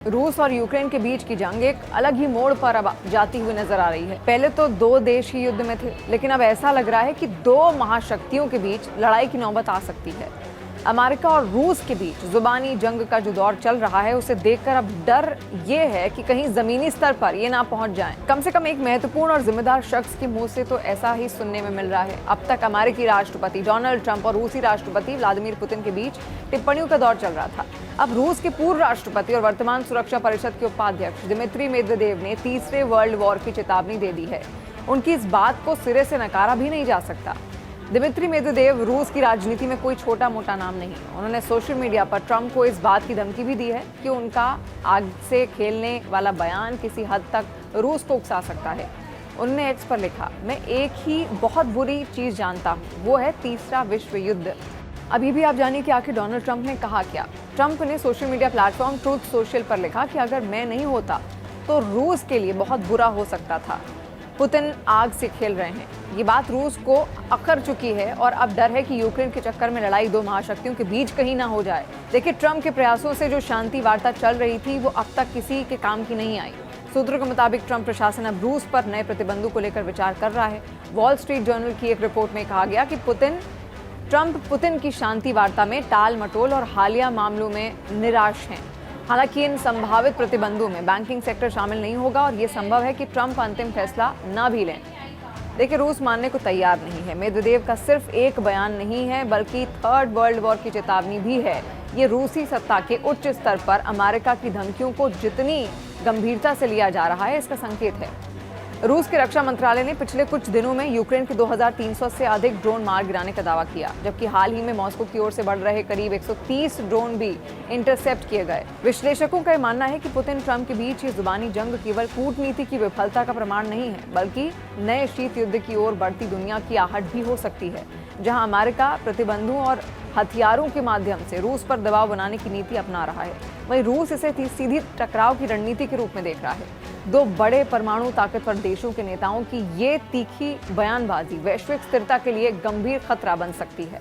रूस और यूक्रेन के बीच की जंग एक अलग ही मोड़ पर अब जाती हुई नजर आ रही है। पहले तो दो देश ही युद्ध में थे, लेकिन अब ऐसा लग रहा है कि दो महाशक्तियों के बीच लड़ाई की नौबत आ सकती है। अमेरिका और रूस के बीच जुबानी जंग का जो दौर चल रहा है, उसे देखकर अब डर ये है कि कहीं जमीनी स्तर पर ये ना पहुंच जाए। कम से कम एक महत्वपूर्ण और जिम्मेदार शख्स के मुंह से तो ऐसा ही सुनने में मिल रहा है। अब तक अमेरिकी राष्ट्रपति डोनाल्ड ट्रंप और रूसी राष्ट्रपति व्लादिमीर पुतिन के बीच टिप्पणियों का दौर चल रहा था। अब रूस के पूर्व राष्ट्रपति और वर्तमान सुरक्षा परिषद के उपाध्यक्ष दिमित्री मेदवेदेव ने तीसरे वर्ल्ड वॉर की चेतावनी दे दी है। उनकी इस बात को सिरे से नकारा भी नहीं जा सकता। दिमित्री मेदवेदेव रूस की राजनीति में कोई छोटा मोटा नाम नहीं। उन्होंने सोशल मीडिया पर ट्रंप को इस बात की धमकी भी दी है कि उनका आग से खेलने वाला बयान किसी हद तक रूस को उकसा सकता है। उन्होंने एक्स पर लिखा, मैं एक ही बहुत बुरी चीज जानता हूँ, वो है तीसरा विश्व युद्ध। अभी भी आप जानिए कि आखिर डोनाल्ड ट्रंप ने कहा क्या। ट्रंप ने social media platform truth social पर लिखा कि अगर मैं नहीं होता तो रूस के लिए बहुत बुरा हो सकता था। पुतिन आग से खेल रहे हैं। ये बात रूस को अखर चुकी है और अब डर है कि यूक्रेन के चक्कर में लड़ाई दो महाशक्तियों के बीच कहीं ना हो जाए। देखिए, ट्रंप के प्रयासों से जो शांति वार्ता चल रही थी, वो अब तक किसी के काम की नहीं आई। सूत्रों के मुताबिक ट्रंप प्रशासन अब रूस पर नए प्रतिबंधों को लेकर विचार कर रहा है। वॉल स्ट्रीट जर्नल की एक रिपोर्ट में कहा गया कि ट्रंप पुतिन की शांति वार्ता में टाल मटोल और हालिया मामलों में निराश हैं। हालांकि इन संभावित प्रतिबंधों में बैंकिंग सेक्टर शामिल नहीं होगा और ये संभव है कि ट्रंप अंतिम फैसला ना भी लें। देखिए, रूस मानने को तैयार नहीं है। मेदवेदेव का सिर्फ एक बयान नहीं है, बल्कि थर्ड वर्ल्ड वॉर की चेतावनी भी है। ये रूसी सत्ता के उच्च स्तर पर अमेरिका की धमकियों को जितनी गंभीरता से लिया जा रहा है, इसका संकेत है। रूस के रक्षा मंत्रालय ने पिछले कुछ दिनों में यूक्रेन के 2300 से अधिक ड्रोन मार गिराने का दावा किया, जबकि हाल ही में मॉस्को की ओर से बढ़ रहे करीब 130 ड्रोन भी इंटरसेप्ट किए गए। विश्लेषकों का मानना है कि पुतिन ट्रंप के बीच ये जुबानी जंग केवल कूटनीति की विफलता का प्रमाण नहीं है, बल्कि नए शीत युद्ध की ओर बढ़ती दुनिया की आहट भी हो सकती है, जहां अमेरिका प्रतिबंधों और हथियारों के माध्यम से रूस पर दबाव बनाने की नीति अपना रहा है। वहीं रूस इसे सीधी टकराव की रणनीति के रूप में देख रहा है। दो बड़े परमाणु ताकतवर देशों के नेताओं की ये तीखी बयानबाजी वैश्विक स्थिरता के लिए गंभीर खतरा बन सकती है।